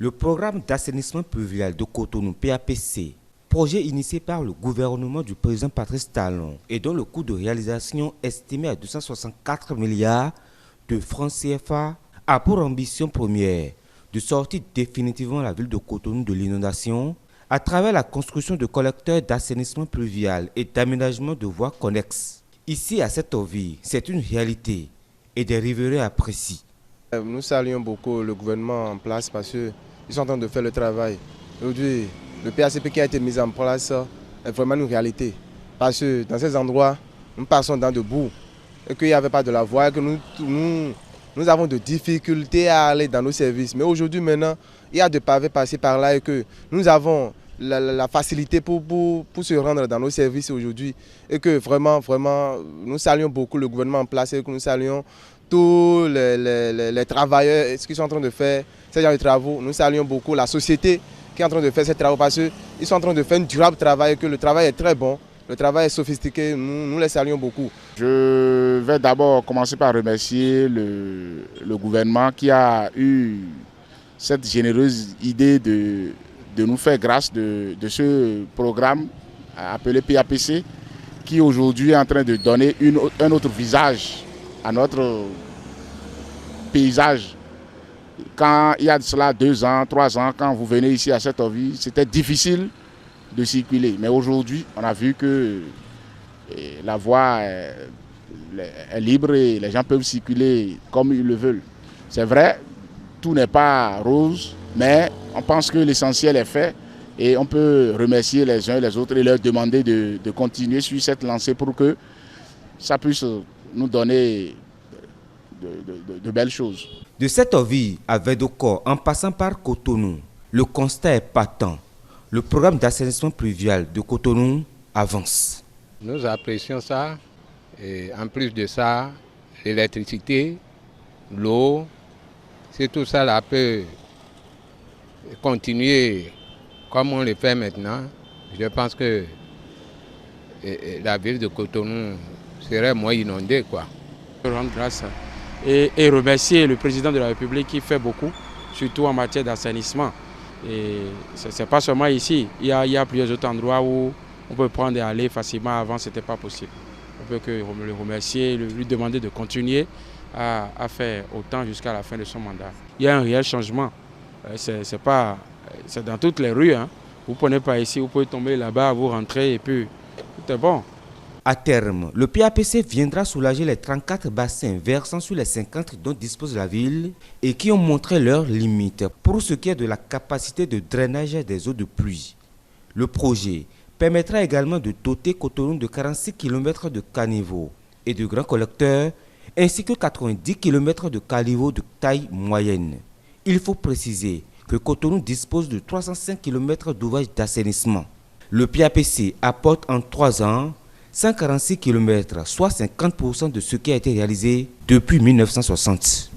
Le programme d'assainissement pluvial de Cotonou, PAPC, projet initié par le gouvernement du président Patrice Talon et dont le coût de réalisation estimé à 264 milliards de francs CFA, a pour ambition première de sortir définitivement la ville de Cotonou de l'inondation à travers la construction de collecteurs d'assainissement pluvial et d'aménagement de voies connexes. Ici, à cette ville, c'est une réalité et des riverains apprécient. Nous saluons beaucoup le gouvernement en place parce qu'ils sont en train de faire le travail. Aujourd'hui, le PACP qui a été mis en place est vraiment une réalité. Parce que dans ces endroits, nous passons dans de boue et qu'il n'y avait pas de la voie, et que nous avons de difficultés à aller dans nos services. Mais aujourd'hui, maintenant, il y a des pavés passés par là et que nous avons la facilité pour se rendre dans nos services aujourd'hui. Et que vraiment, nous saluons beaucoup le gouvernement en place et que nous saluons tous les travailleurs, ce qu'ils sont en train de faire, ces gens de travaux. Nous saluons beaucoup la société qui est en train de faire ces travaux parce qu'ils sont en train de faire un durable travail et que le travail est très bon. Le travail est sophistiqué, nous les saluons beaucoup. Je vais d'abord commencer par remercier le gouvernement qui a eu cette généreuse idée de nous faire grâce de ce programme appelé PAPC qui aujourd'hui est en train de donner un autre visage à notre paysage. Quand il y a de cela 2 ans, 3 ans, quand vous venez ici à Settoville, c'était difficile de circuler. Mais aujourd'hui, on a vu que la voie est libre et les gens peuvent circuler comme ils le veulent. C'est vrai, tout n'est pas rose, mais on pense que l'essentiel est fait et on peut remercier les uns et les autres et leur demander de continuer sur cette lancée pour que ça puisse nous donner de belles choses. De Settoville à Védokor, en passant par Cotonou, le constat est patent. Le programme d'assainissement pluvial de Cotonou avance. Nous apprécions ça. Et en plus de ça, l'électricité, l'eau, si tout ça là peut continuer comme on le fait maintenant, je pense que la ville de Cotonou serait moins inondée, quoi. Rendre grâce et remercier le président de la République qui fait beaucoup, surtout en matière d'assainissement. Et ce n'est pas seulement ici, il y a plusieurs autres endroits où on peut prendre et aller facilement, avant ce n'était pas possible. On peut que le remercier, lui demander de continuer à faire autant jusqu'à la fin de son mandat. Il y a un réel changement, c'est dans toutes les rues. Hein. Vous ne prenez pas ici, vous pouvez tomber là-bas, vous rentrez et puis tout est bon. À terme, le PAPC viendra soulager les 34 bassins versant sur les 50 dont dispose la ville et qui ont montré leurs limites pour ce qui est de la capacité de drainage des eaux de pluie. Le projet permettra également de doter Cotonou de 46 km de caniveaux et de grands collecteurs ainsi que 90 km de caniveaux de taille moyenne. Il faut préciser que Cotonou dispose de 305 km d'ouvrages d'assainissement. Le PAPC apporte en 3 ans 146 km, soit 50% de ce qui a été réalisé depuis 1960.